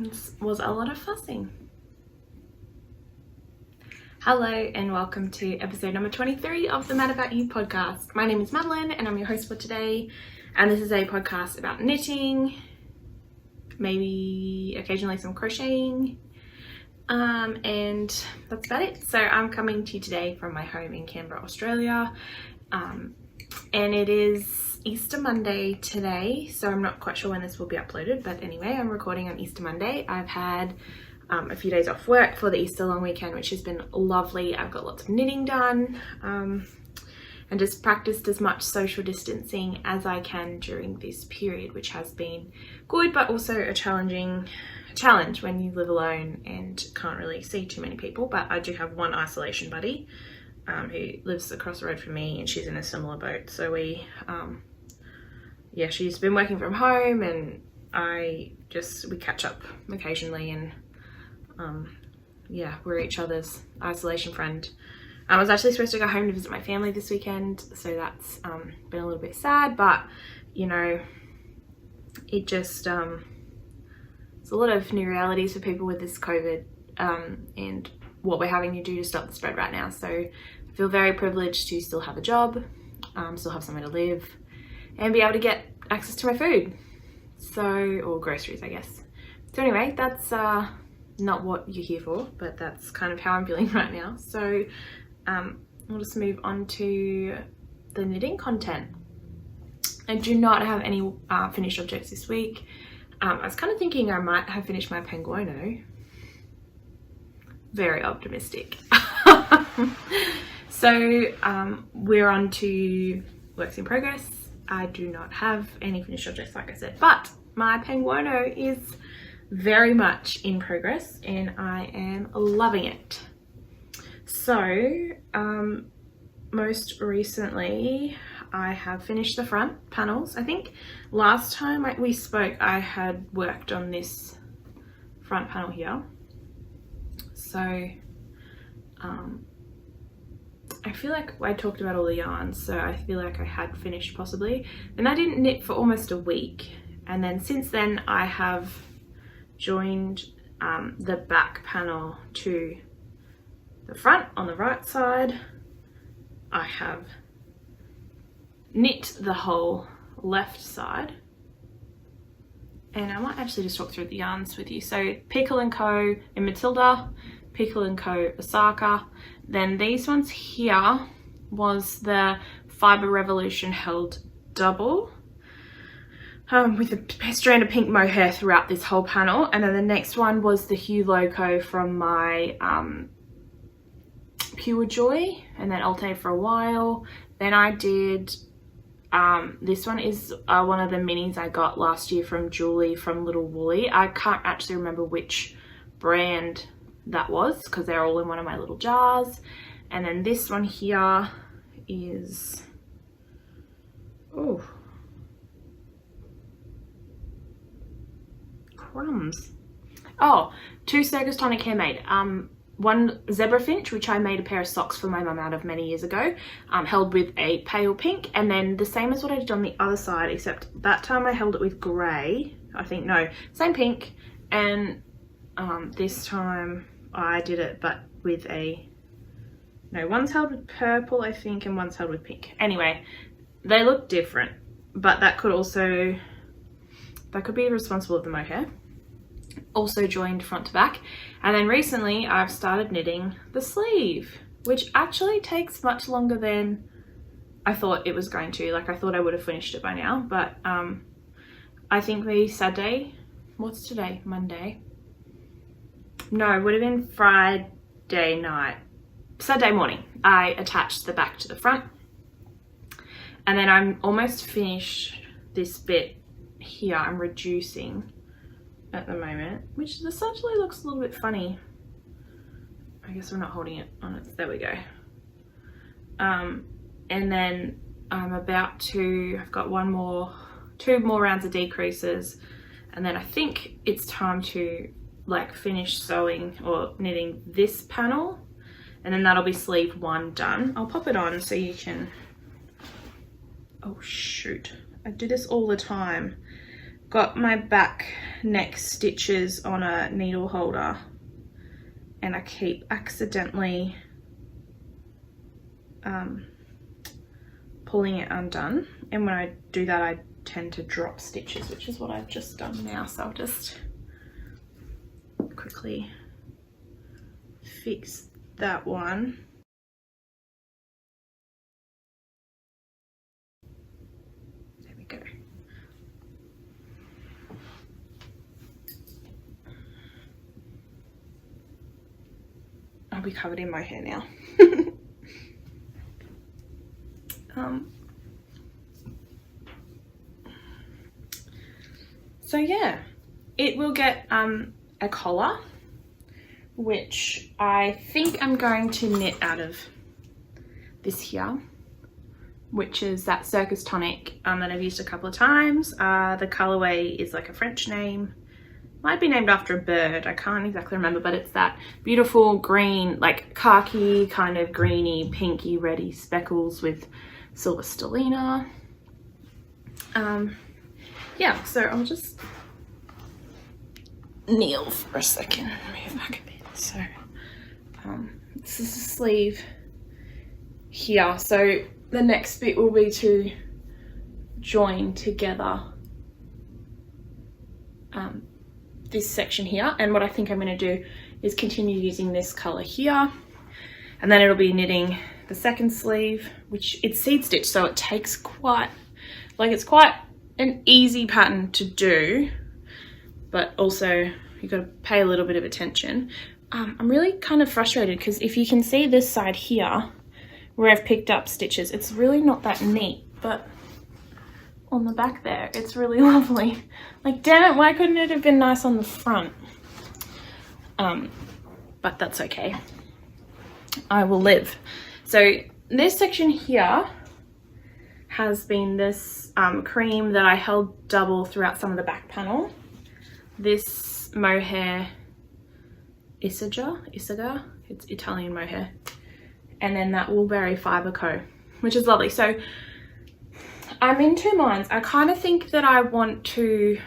This was a lot of fussing. Hello and welcome to episode number 23 of the Mad About You podcast. My name is Madeline and I'm your host for today, and this is a podcast about knitting, maybe occasionally some crocheting, and that's about it. So I'm coming to you today from my home in Canberra, Australia, and it is Easter Monday today, so I'm not quite sure when this will be uploaded, but anyway, I'm recording on Easter Monday. I've had a few days off work for the Easter long weekend, which has been lovely. I've got lots of knitting done, and just practiced as much social distancing as I can during this period, which has been good, but also a challenge when you live alone and can't really see too many people. But I do have one isolation buddy who lives across the road from me, and she's in a similar boat. So we, she's been working from home, and we catch up occasionally, and we're each other's isolation friend. I was actually supposed to go home to visit my family this weekend, so that's been a little bit sad, but you know, it just it's a lot of new realities for people with this COVID and what we're having to do to stop the spread right now. So I feel very privileged to still have a job, still have somewhere to live, and be able to get access to my food, or groceries, I guess. So anyway, that's not what you're here for, but that's kind of how I'm feeling right now. So we'll just move on to the knitting content. I do not have any finished objects this week. I was kind of thinking I might have finished my penguino. Very optimistic. So we're on to works in progress. I do not have any finished objects, like I said, but my penguino is very much in progress and I am loving it. So most recently I have finished the front panels. I think last time we spoke I had worked on this front panel here. So I feel like I talked about all the yarns, so I feel like I had finished possibly. Then I didn't knit for almost a week, and then since then I have joined the back panel to the front on the right side. I have knit the whole left side, and I might actually just talk through the yarns with you. So Pickle & Co. in Matilda, Pickle & Co. Osaka. Then these ones here was the Fibre Revolution held double with a strand of pink mohair throughout this whole panel. And then the next one was the Hue Loco from my Pure Joy, and then alternated for a while. Then I did this one is one of the minis I got last year from Julie from Little Woolly. I can't actually remember which brand that was because they're all in one of my little jars. And then this one here is two Circus Tonic Handmade. One Zebra Finch, which I made a pair of socks for my mum out of many years ago, held with a pale pink, and then the same as what I did on the other side, except that time I held it with grey. I think, no, same pink, and this time I did it but with one's held with purple I think, and one's held with pink. Anyway, they look different, but that could be responsible of the mohair. Also joined front to back. And then recently I've started knitting the sleeve, which actually takes much longer than I thought it was going to. Like, I thought I would have finished it by now, but I think the Saturday, what's today, Monday? No, it would have been Friday night. Saturday morning, I attached the back to the front. And then I'm almost finished this bit here. I'm reducing at the moment, which this actually looks a little bit funny. I guess we're not holding it on it. There we go. And then I'm about to, I've got two more rounds of decreases, and then I think it's time to like finish sewing or knitting this panel, and then that'll be sleeve one done. I'll pop it on so you can, oh shoot, I do this all the time. got my back neck stitches on a needle holder and I keep accidentally pulling it undone, and when I do that I tend to drop stitches, which is what I've just done now. So I'll just quickly fix that one. There we go. I'll be covered in my hair now. So yeah, it will get a collar, which I think I'm going to knit out of this here, which is that Circus Tonic that I've used a couple of times. The colorway is like a French name, might be named after a bird, I can't exactly remember, but it's that beautiful green, like khaki kind of greeny, pinky, reddy speckles with silver stellina. Yeah, so I'll just kneel for a second and move back a bit. So this is the sleeve here. So the next bit will be to join together this section here, and what I think I'm going to do is continue using this color here, and then it'll be knitting the second sleeve, which it's seed stitch, so it takes quite, like, it's quite an easy pattern to do, but also you've got to pay a little bit of attention. I'm really kind of frustrated because if you can see this side here where I've picked up stitches, it's really not that neat, but on the back there it's really lovely. Like, damn it, why couldn't it have been nice on the front? But that's okay, I will live. So this section here has been this cream that I held double throughout some of the back panel. This mohair Isaga, it's Italian mohair, and then that Woolberry Fibre Co, which is lovely. So I'm in two minds. I kind of think that I want to,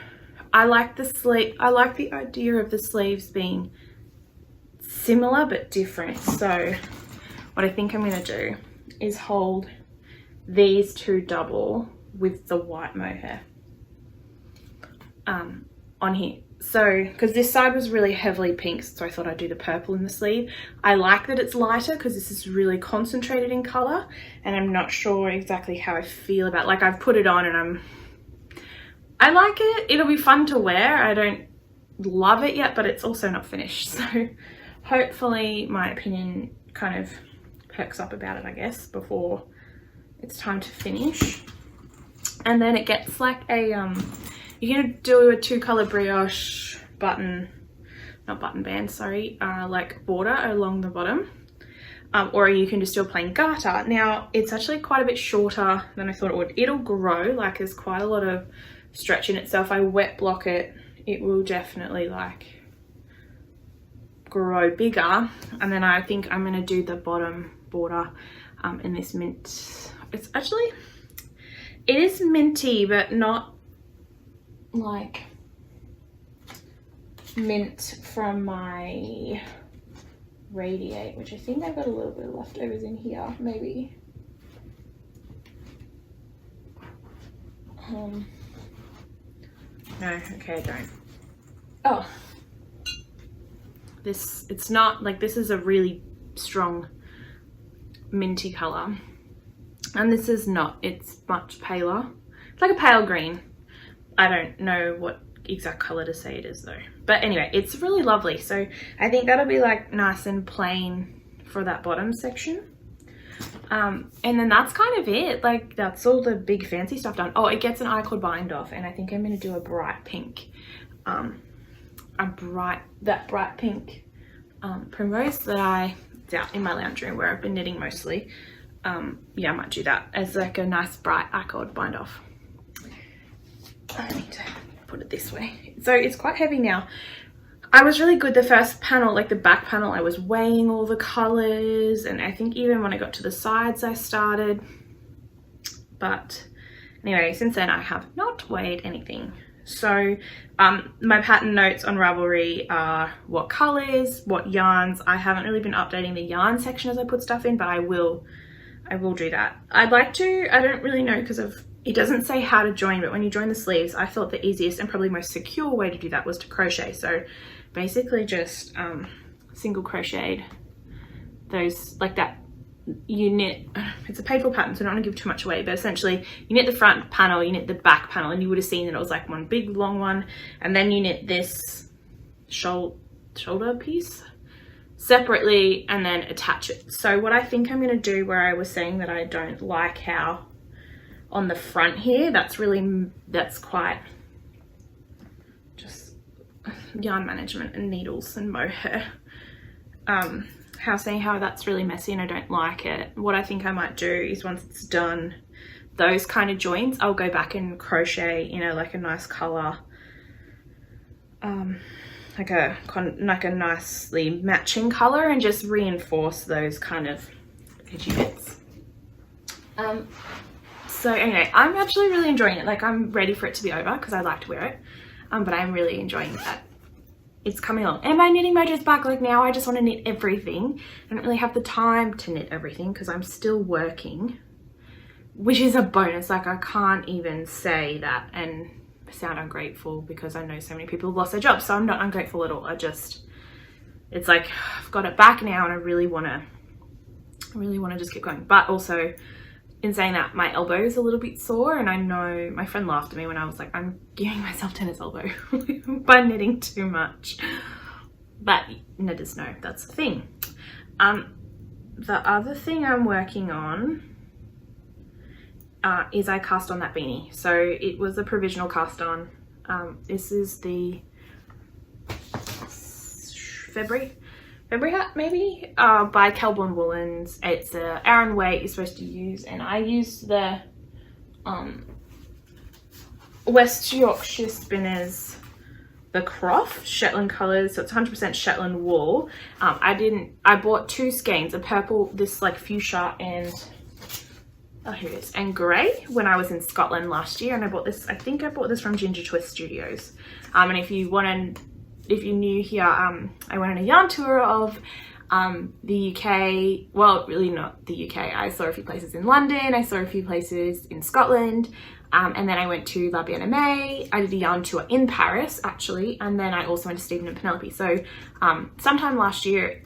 I like the sleeve, I like the idea of the sleeves being similar but different. So what I think I'm going to do is hold these two double with the white mohair on here. So because this side was really heavily pink, so I thought I'd do the purple in the sleeve. I like that it's lighter because this is really concentrated in color, and I'm not sure exactly how I feel about, like, I've put it on and I like it. It'll be fun to wear. I don't love it yet, but it's also not finished, so hopefully my opinion kind of perks up about it, I guess, before it's time to finish. And then it gets like a you're gonna do a 2-color brioche button, not button band, sorry, like border along the bottom, or you can just do a plain garter. Now it's actually quite a bit shorter than I thought it would. It'll grow, like there's quite a lot of stretch in it, so if I wet block it, it will definitely like grow bigger. And then I think I'm gonna do the bottom border in this mint. It's actually, it is minty, but not like mint from my Radiate, which I think I've got a little bit of leftovers in here, maybe. No, okay, I don't. Oh, this, it's not like, this is a really strong minty color, and this is not, it's much paler. It's like a pale green. I don't know what exact color to say it is though, but anyway, it's really lovely. So I think that'll be like nice and plain for that bottom section, and then that's kind of it. Like, that's all the big fancy stuff done. Oh, it gets an I-cord bind off, and I think I'm going to do a bright pink, that bright pink primrose that it's out in my lounge room where I've been knitting mostly. Yeah, I might do that as like a nice bright I-cord bind off. I need to put it this way. So it's quite heavy now. I was really good the first panel, like the back panel, I was weighing all the colors, and I think even when I got to the sides I started. But anyway, since then I have not weighed anything. So my pattern notes on Ravelry are what colors, what yarns. I haven't really been updating the yarn section as I put stuff in, but I will do that. I'd like to, I don't really know because it doesn't say how to join, but when you join the sleeves, I thought the easiest and probably most secure way to do that was to crochet. So basically just single crocheted those like that. You knit, it's a paid-for pattern, so I don't want to give too much away, but essentially you knit the front panel, you knit the back panel, and you would have seen that it was like one big long one, and then you knit this shoulder piece separately and then attach it. So what I think I'm going to do, where I was saying that I don't like how on the front here, that's quite just yarn management and needles and mohair. Saying how that's really messy and I don't like it. What I think I might do is once it's done those kind of joints, I'll go back and crochet, you know, like a nice color, like a nicely matching color, and just reinforce those kind of edgy bits. So anyway, I'm actually really enjoying it. Like, I'm ready for it to be over because I like to wear it, but I'm really enjoying that it's coming along. And my knitting mojo's back. Like, now I just want to knit everything. I don't really have the time to knit everything because I'm still working, which is a bonus. Like, I can't even say that and sound ungrateful because I know so many people have lost their jobs, so I'm not ungrateful at all. It's like I've got it back now and I really want to just keep going. But also, in saying that, my elbow is a little bit sore, and I know my friend laughed at me when I was like, I'm giving myself tennis elbow by knitting too much. But knitters know that's the thing. The other thing I'm working on is I cast on that beanie. So it was a provisional cast on. This is the February hat maybe, by Kelbourne Woolens. It's a Aran weight you're supposed to use, and I used the West Yorkshire Spinners, the Croft Shetland colours, so it's 100% Shetland wool. I bought two skeins, a purple, this like fuchsia, and here it is, and grey, when I was in Scotland last year, and I bought this, I think I bought this from Ginger Twist Studios. And if you're new here, I went on a yarn tour of the UK, well, really not the UK. I saw a few places in London, I saw a few places in Scotland, and then I went to La Bien-Aimée. I did a yarn tour in Paris, actually, and then I also went to Stephen and Penelope. So sometime last year,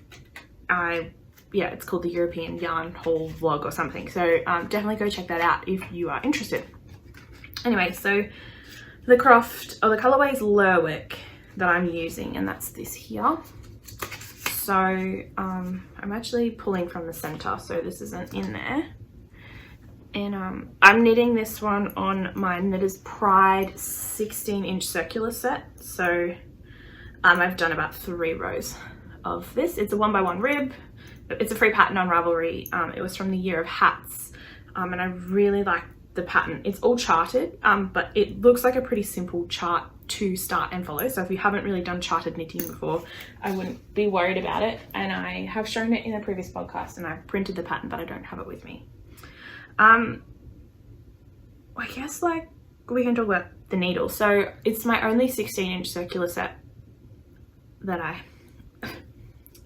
it's called the European Yarn Haul Vlog or something. So definitely go check that out if you are interested. Anyway, so the the colourway is Lerwick that I'm using, and that's this here. So I'm actually pulling from the center, so this isn't in there. And I'm knitting this one on my Knitter's Pride 16-inch circular set. So I've done about 3 rows of this. It's a 1x1 rib. It's a free pattern on Ravelry. It was from the Year of Hats, and I really like the pattern. It's all charted, but it looks like a pretty simple chart to start and follow. So if you haven't really done charted knitting before, I wouldn't be worried about it. And I have shown it in a previous podcast, and I've printed the pattern, but I don't have it with me. I guess like we can talk about the needle. So it's my only 16-inch circular set that I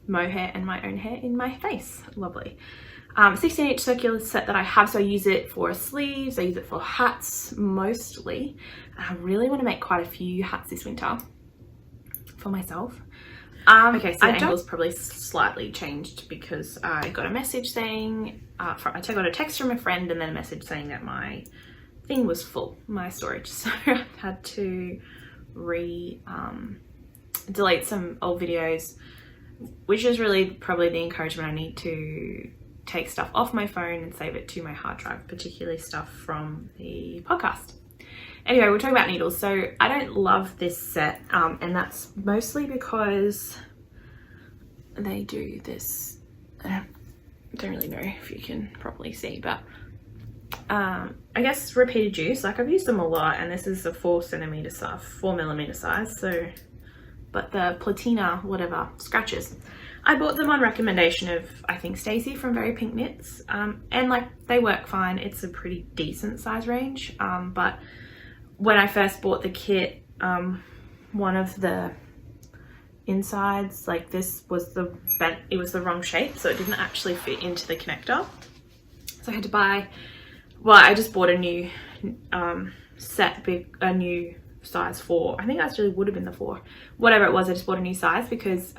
mohair and my own hair in my face. Lovely. 16-inch circular set that I have, so I use it for sleeves, I use it for hats mostly. I really want to make quite a few hats this winter for myself. Okay, so the angle's probably slightly changed because I got a message saying, I got a text from a friend and then a message saying that my thing was full, my storage. So I've had to delete some old videos, which is really probably the encouragement I need to take stuff off my phone and save it to my hard drive, particularly stuff from the podcast. Anyway, we're talking about needles. So I don't love this set, and that's mostly because they do this, I don't really know if you can probably see, but I guess repeated use. Like, I've used them a lot, and this is a 4mm size, so, but the platina whatever scratches. I bought them on recommendation of, I think, Stacey from Very Pink Knits, and like they work fine. It's a pretty decent size range, but when I first bought the kit, one of the insides, like this was the bent, it was the wrong shape, so it didn't actually fit into the connector. So I had to buy, well, I just bought a new set, a new size 4. I think that actually would have been the 4. Whatever it was, I just bought a new size because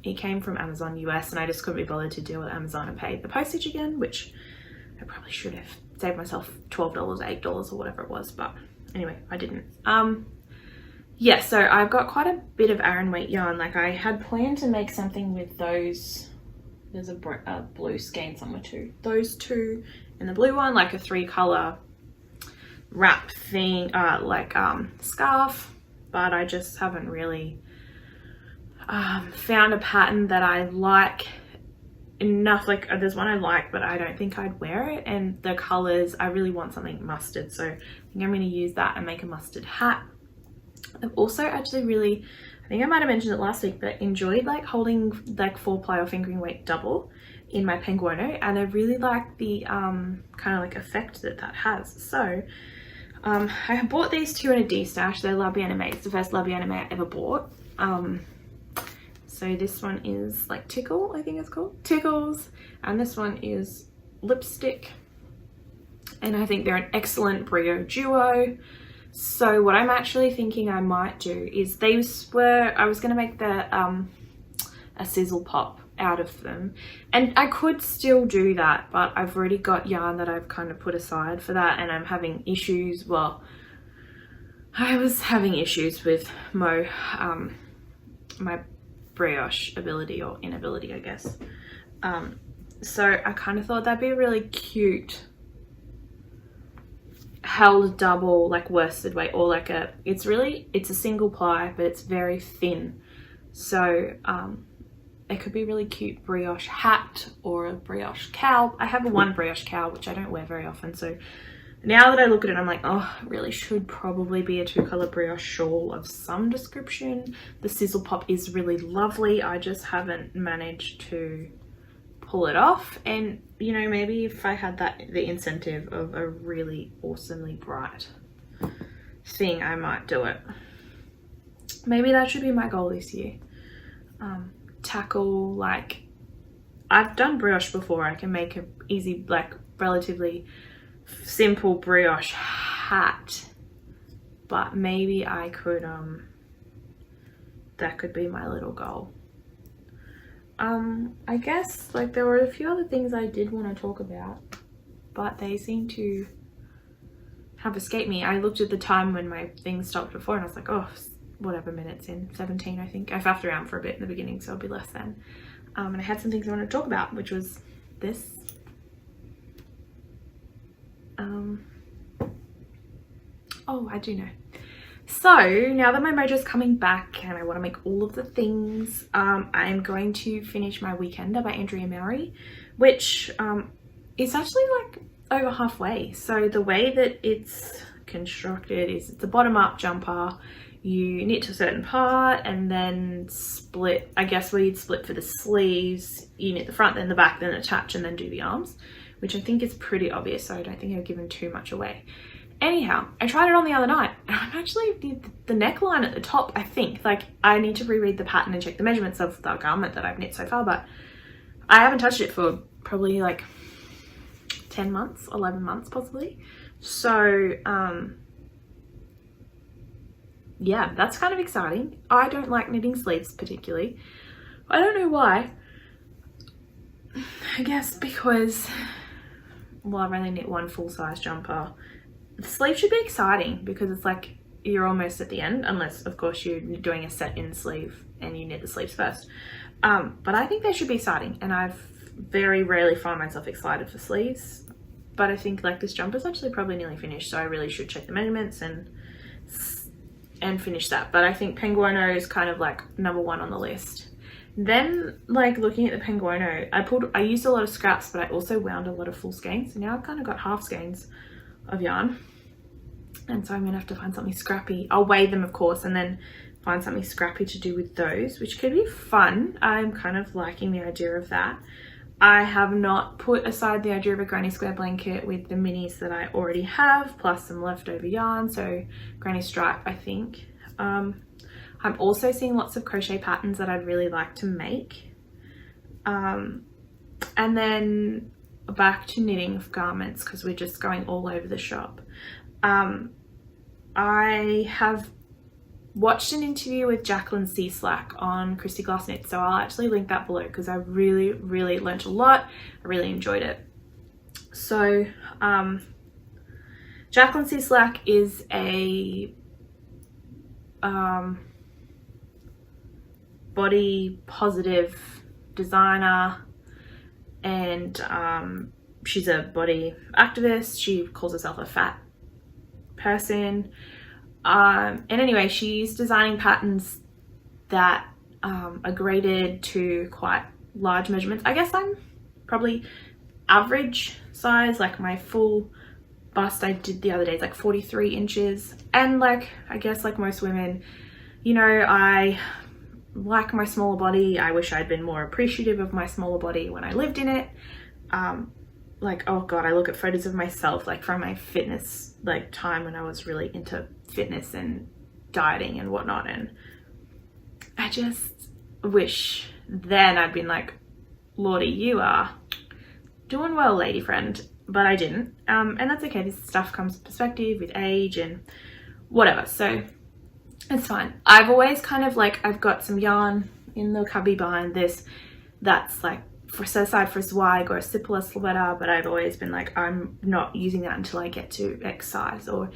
it came from Amazon US and I just couldn't be bothered to deal with Amazon and pay the postage again, which I probably should have saved myself $12, $8 or whatever it was, but anyway, I didn't. Yeah, so I've got quite a bit of Aran weight yarn. Like I had planned to make something with those. There's a blue skein somewhere too. Those two and the blue one, like a 3-color wrap thing, scarf, but I just haven't really found a pattern that I like enough. Like there's one I like, but I don't think I'd wear it, and the colors, I really want something mustard, so I think I'm going to use that and make a mustard hat. I've also actually really, I think I might have mentioned it last week, but enjoyed like holding like 4-ply or fingering weight double in my penguono, and I really like the kind of like effect that that has. So I bought these two in a D-stash. They're La Bien Aimée. It's the first La Bien Aimée I ever bought. So this one is like Tickle, I think it's called, Tickles, and this one is Lipstick, and I think they're an excellent brio duo. So what I'm actually thinking I might do is, I was going to make a sizzle pop out of them, and I could still do that, but I've already got yarn that I've kind of put aside for that, and I'm having issues. Well, I was having issues with my brioche ability or inability, I guess. So I kind of thought that'd be really cute held double, like worsted weight, or like it's a single ply, but it's very thin, so it could be really cute brioche hat or a brioche cowl. I have one brioche cowl which I don't wear very often, so now that I look at it I'm like, oh, it really should probably be a 2-color brioche shawl of some description. The sizzle pop is really lovely, I just haven't managed to pull it off, and you know, maybe if I had the incentive of a really awesomely bright thing, I might do it. Maybe that should be my goal this year. Tackle, like I've done brioche before, I can make an easy, like relatively simple brioche hat, but maybe I could that could be my little goal. I guess like there were a few other things I did want to talk about, but they seem to have escaped me. I looked at the time when my thing stopped before and I was like, oh, whatever minutes in, 17 I think. I faffed around for a bit in the beginning, so it'll be less than. And I had some things I wanted to talk about, which was this. Oh, I do know. So now that my mojo's coming back and I want to make all of the things, I'm going to finish my Weekender by Andrea Mowry, which is actually like over halfway. So the way that it's constructed is it's a bottom-up jumper. You knit to a certain part and then split, I guess where you'd split for the sleeves, you knit the front, then the back, then attach, and then do the arms, which I think is pretty obvious, so I don't think I've given too much away. Anyhow, I tried it on the other night, and I'm actually, the neckline at the top, I think, like I need to reread the pattern and check the measurements of the garment that I've knit so far, but I haven't touched it for probably like 10 months, 11 months possibly. So, yeah, that's kind of exciting. I don't like knitting sleeves particularly. I don't know why. I guess because, well, I've only knit one full-size jumper. The sleeve should be exciting because it's like you're almost at the end, unless of course you're doing a set in sleeve and you knit the sleeves first. But I think they should be exciting, and I've very rarely find myself excited for sleeves. But I think like this jumper's actually probably nearly finished, so I really should check the measurements and finish that. But I think Penguono is kind of like #1 on the list. Then like looking at the Penguono, I used a lot of scraps, but I also wound a lot of full skeins. So now I've kind of got half skeins of yarn, and so I'm gonna have to find something scrappy. I'll weigh them of course, and then find something scrappy to do with those, which could be fun. I'm kind of liking the idea of that. I have not put aside the idea of a granny square blanket with the minis that I already have, plus some leftover yarn, so granny stripe I think. I'm also seeing lots of crochet patterns that I'd really like to make. And then back to knitting of garments, because we're just going all over the shop. I have watched an interview with Jacqueline C. Slack on Christy Glass Knit, so I'll actually link that below because I really learnt a lot. I really enjoyed it. So Jacqueline C. Slack is a body positive designer, and she's a body activist. She calls herself a fat person, and anyway, she's designing patterns that are graded to quite large measurements. I guess I'm probably average size, like my full bust I did the other day is like 43 inches, and like I guess like most women, you know, I like my smaller body. I wish I'd been more appreciative of my smaller body when I lived in it. Like, oh god, I look at photos of myself like from my fitness like time when I was really into fitness and dieting and whatnot, and I just wish then I'd been like, Lordy, you are doing well, lady friend, but I didn't. And that's okay. This stuff comes with perspective, with age and whatever, so it's fine. I've always kind of like, I've got some yarn in the cubby behind this that's like for set aside for a swag or a simpler sweater, but I've always been like, I'm not using that until I get to X size or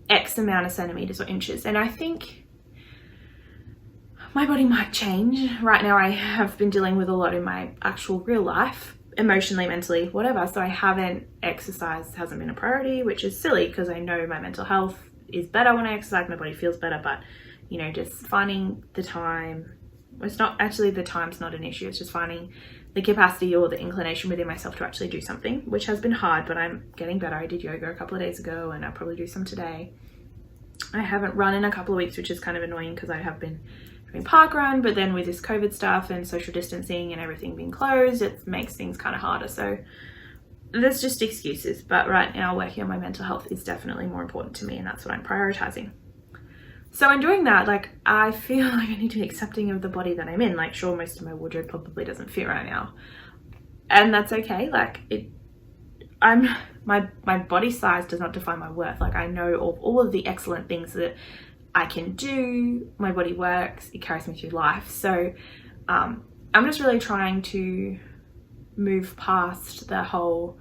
X amount of centimeters or inches. And I think my body might change. Right now I have been dealing with a lot in my actual real life, emotionally, mentally, whatever, so I haven't exercised, hasn't been a priority, which is silly because I know my mental health is better when I exercise, my body feels better, but you know, just finding the time. It's not actually, the time's not an issue, it's just finding the capacity or the inclination within myself to actually do something, which has been hard, but I'm getting better. I did yoga a couple of days ago and I'll probably do some today. I haven't run in a couple of weeks, which is kind of annoying because I have been doing park run, but then with this COVID stuff and social distancing and everything being closed, it makes things kind of harder. So there's just excuses, but right now working on my mental health is definitely more important to me, and that's what I'm prioritizing. So in doing that, like, I feel like I need to be accepting of the body that I'm in. Like, sure, most of my wardrobe probably doesn't fit right now, and that's okay. Like, my body size does not define my worth. Like, I know all of the excellent things that I can do. My body works, it carries me through life. So I'm just really trying to move past the whole,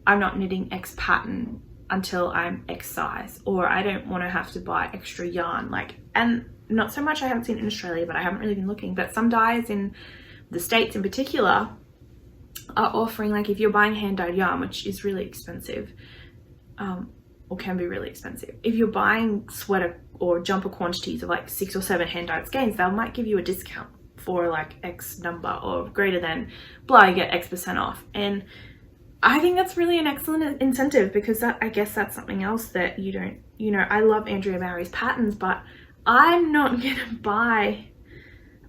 I'm not knitting X pattern until I'm X size, or I don't want to have to buy extra yarn. Like, and not so much I haven't seen it in Australia, but I haven't really been looking, but some dyes in the States in particular are offering, like, if you're buying hand dyed yarn, which is really expensive, or can be really expensive, if you're buying sweater or jumper quantities of like 6 or 7 hand dyed skeins, they might give you a discount for like X number or greater than blah, you get X% off. And I think that's really an excellent incentive, because that, I guess that's something else that you don't, you know, I love Andrea Mowry's patterns, but I'm not gonna buy,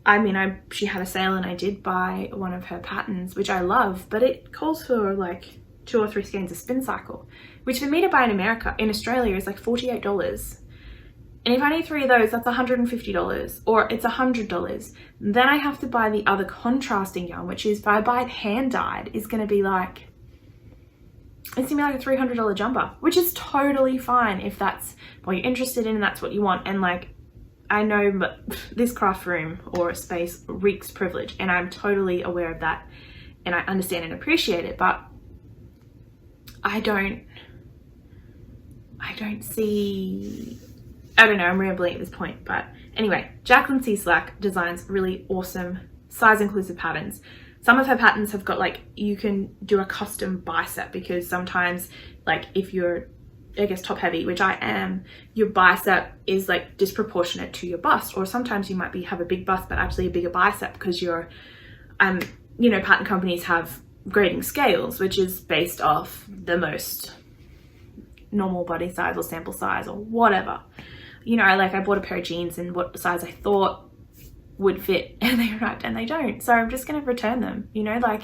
I mean, she had a sale and I did buy one of her patterns, which I love, but it calls for like 2 or 3 skeins a spin cycle, which for me to buy in America, in Australia, is like $48. And if I need 3 of those, that's $150, or it's $100. Then I have to buy the other contrasting yarn, which is, if I buy it hand dyed, is gonna be like, it's gonna be like a $300 jumper, which is totally fine if that's what you're interested in and that's what you want. And like, I know, but this craft room or space reeks privilege, and I'm totally aware of that, and I understand and appreciate it, but I don't see, I don't know, I'm rambling at this point. But anyway, Jacqueline C. Slack designs really awesome size inclusive patterns. Some of her patterns have got like, you can do a custom bicep, because sometimes, like, if you're, I guess, top heavy, which I am, your bicep is like disproportionate to your bust, or sometimes you might have a big bust but actually a bigger bicep, because you're, you know, pattern companies have grading scales, which is based off the most normal body size or sample size or whatever. You know, I bought a pair of jeans and what size I thought would fit, and they arrived and they don't, so I'm just gonna return them. You know, like,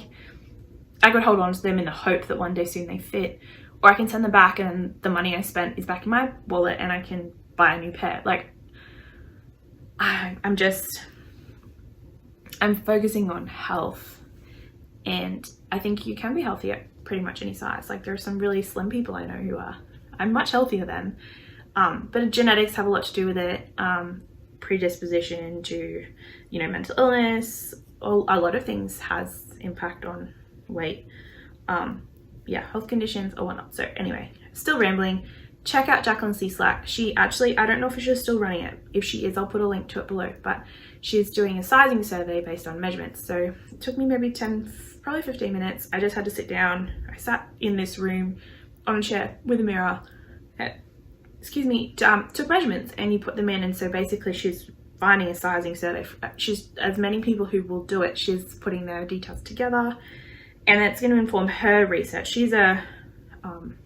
I could hold on to them in the hope that one day soon they fit, or I can send them back and the money I spent is back in my wallet and I can buy a new pair. Like, I'm focusing on health, and I think you can be healthy at pretty much any size. Like there are some really slim people I know who I'm much healthier than, but genetics have a lot to do with it. Predisposition to, you know, mental illness, a lot of things has impact on weight. Yeah, health conditions or whatnot. So anyway, still rambling. Check out Jacqueline C. Slack. She actually, I don't know if she's still running it. If she is, I'll put a link to it below, but she's doing a sizing survey based on measurements. So it took me maybe 10, probably 15 minutes. I just had to sit down. I sat in this room on a chair with a mirror, took measurements, and you put them in. And so basically she's finding a sizing survey. She's, as many people who will do it, she's putting their details together, and it's going to inform her research. She's a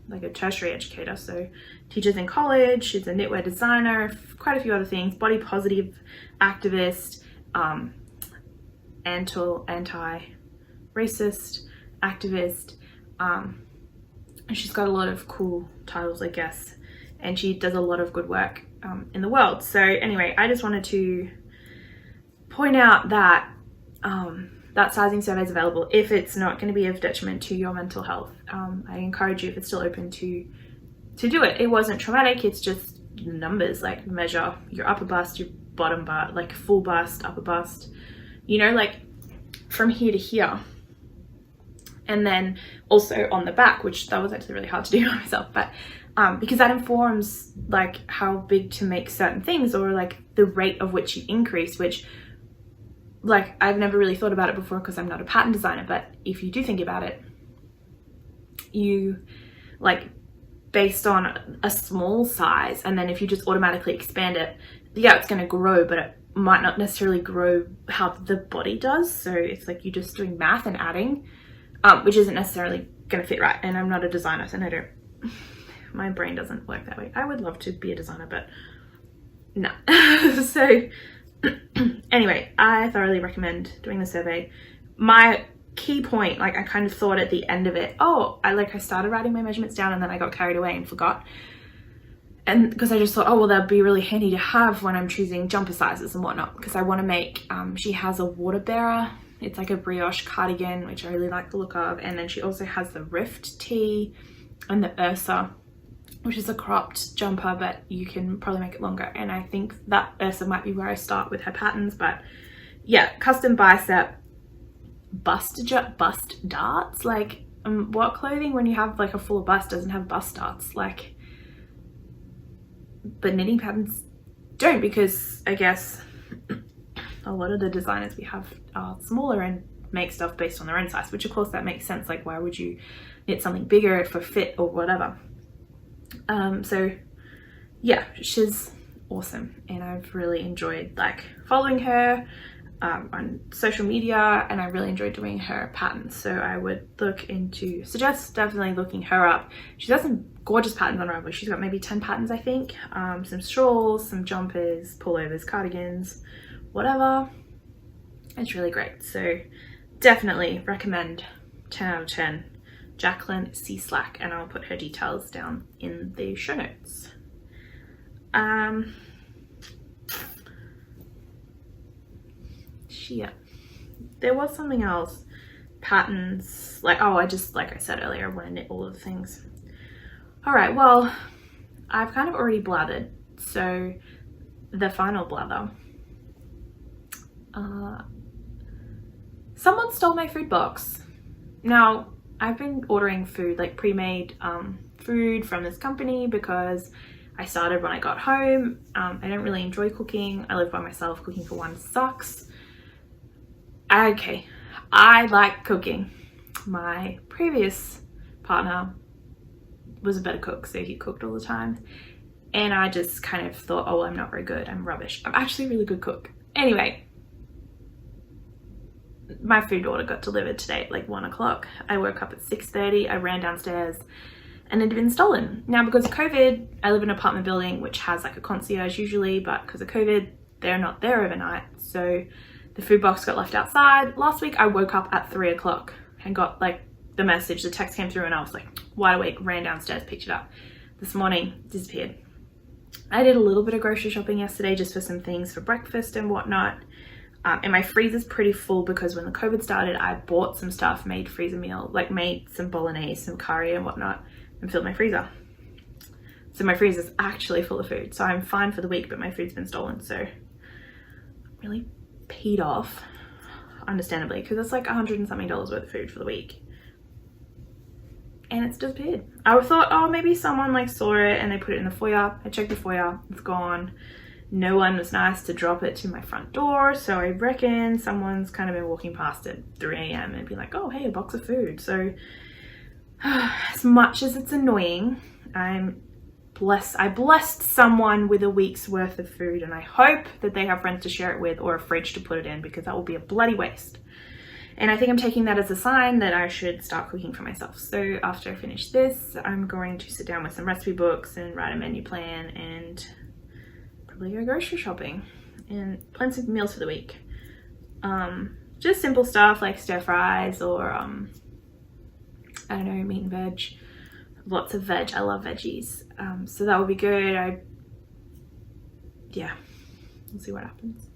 like a tertiary educator, so teaches in college. She's a knitwear designer, quite a few other things, body positive activist, anti-racist activist, and she's got a lot of cool titles, I guess, and she does a lot of good work in the world. So anyway, I just wanted to point out that that sizing survey is available if it's not going to be of detriment to your mental health. I encourage you, if it's still open, to do it. It wasn't traumatic, it's just numbers, like measure your upper bust, your bottom bust, like full bust, upper bust, you know, like from here to here. And then also on the back, which that was actually really hard to do by myself, but because that informs like how big to make certain things, or like the rate of which you increase, which, like, I've never really thought about it before because I'm not a pattern designer, but if you do think about it, you, like, based on a small size, and then if you just automatically expand it, yeah, it's going to grow, but it might not necessarily grow how the body does. So it's like you're just doing math and adding, which isn't necessarily going to fit right. And I'm not a designer, so my brain doesn't work that way. I would love to be a designer, but no. So anyway, I thoroughly recommend doing the survey. My key point, like I kind of thought at the end of it, I started writing my measurements down, and then I got carried away and forgot. And because I just thought, well, that'd be really handy to have when I'm choosing jumper sizes and whatnot, because I want to make, she has a water bearer. It's like a brioche cardigan, which I really like the look of. And then she also has the Rift tee and the Ursa, which is a cropped jumper, but you can probably make it longer. And I think that Ursa might be where I start with her patterns. But yeah, custom bicep bust darts. Like, what clothing when you have like a full bust doesn't have bust darts? Like, but knitting patterns don't, because I guess a lot of the designers we have are smaller and make stuff based on their own size, which of course that makes sense. Like, why would you knit something bigger for fit or whatever? So yeah, she's awesome, and I've really enjoyed like following her on social media, and I really enjoyed doing her patterns. So I would suggest definitely looking her up. She does some gorgeous patterns on Ravelry. She's got maybe 10 patterns, I think. Some shawls, some jumpers, pullovers, cardigans, whatever. It's really great. So definitely recommend, 10 out of 10. Jacqueline C. Slack, and I'll put her details down in the show notes. Yeah, there was something else. Patterns, like I said earlier, I want to knit all of the things. All right, well, I've kind of already blathered, so the final blather. Someone stole my food box. Now, I've been ordering food, like pre-made food from this company, because I started when I got home. I don't really enjoy cooking. I live by myself. Cooking for one sucks. Okay, I like cooking. My previous partner was a better cook, so he cooked all the time. And I just kind of thought, well, I'm not very good. I'm rubbish. I'm actually a really good cook. Anyway, my food order got delivered today at like 1 o'clock. I woke up at 6:30. I ran downstairs and it had been stolen. Now, because of COVID, I live in an apartment building which has like a concierge usually, but because of COVID, they're not there overnight. So the food box got left outside. Last week, I woke up at 3 o'clock and got like the message, the text came through, and I was like wide awake, ran downstairs, picked it up. This morning, disappeared. I did a little bit of grocery shopping yesterday just for some things for breakfast and whatnot. And my freezer's pretty full because when the COVID started, I bought some stuff, made freezer meal, like made some bolognese, some curry and whatnot, and filled my freezer. So my freezer's actually full of food. So I'm fine for the week, but my food's been stolen. So I'm really peed off, understandably, because it's like $100 and something worth of food for the week. And it's disappeared. I thought, oh, maybe someone like saw it and they put it in the foyer. I checked the foyer, it's gone. No one was nice to drop it to my front door, so I reckon someone's kind of been walking past at 3 a.m. and be like, oh, hey, a box of food. So as much as it's annoying, I blessed someone with a week's worth of food, and I hope that they have friends to share it with or a fridge to put it in, because that will be a bloody waste. And I think I'm taking that as a sign that I should start cooking for myself. So after I finish this, I'm going to sit down with some recipe books and write a menu plan and probably go grocery shopping and plan some meals for the week. Just simple stuff like stir fries or I don't know, meat and veg. Lots of veg. I love veggies. So that will be good. Yeah, we'll see what happens.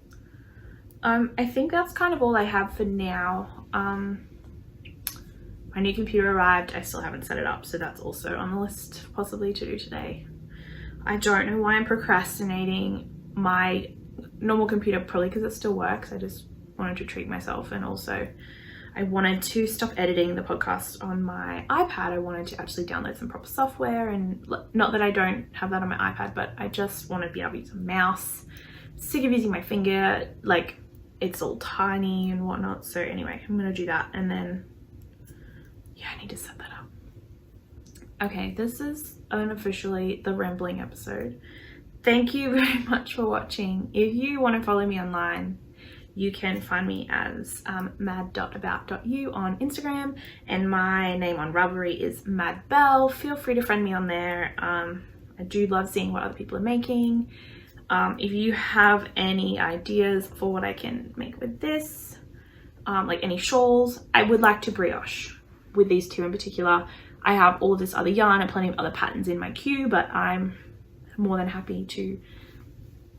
I think that's kind of all I have for now. My new computer arrived. I still haven't set it up, so that's also on the list possibly to do today. I don't know why I'm procrastinating my normal computer, probably because it still works. I just wanted to treat myself, and also I wanted to stop editing the podcast on my iPad. I wanted to actually download some proper software, and not that I don't have that on my iPad, but I just want to be able to use a mouse. I'm sick of using my finger, like it's all tiny and whatnot. So anyway, I'm gonna do that, and then yeah, I need to set that up. Okay, this is unofficially the rambling episode. Thank you very much for watching. If you want to follow me online, you can find me as mad.about.you on Instagram, and my name on Ravelry is Madbell. Feel free to friend me on there. I do love seeing what other people are making. If you have any ideas for what I can make with this, like any shawls, I would like to brioche with these two in particular. I have all of this other yarn and plenty of other patterns in my queue, but I'm more than happy to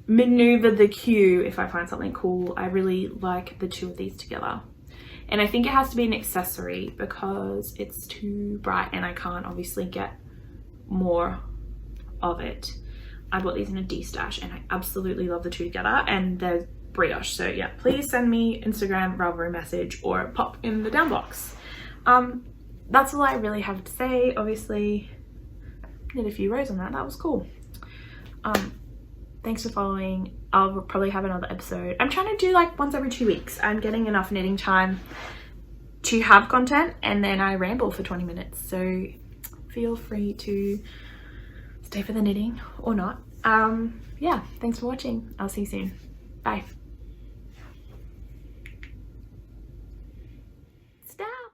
maneuver the queue if I find something cool. I really like the two of these together. And I think it has to be an accessory because it's too bright and I can't obviously get more of it. I bought these in a D-stash and I absolutely love the two together, and they're brioche. So yeah, please send me Instagram, Ravelry message, or pop in the down box. That's all I really have to say. Obviously, did a few rows on that. That was cool. Thanks for following. I'll probably have another episode. I'm trying to do like once every 2 weeks. I'm getting enough knitting time to have content, and then I ramble for 20 minutes. So feel free to stay for the knitting or not. Yeah, thanks for watching. I'll see you soon. Bye.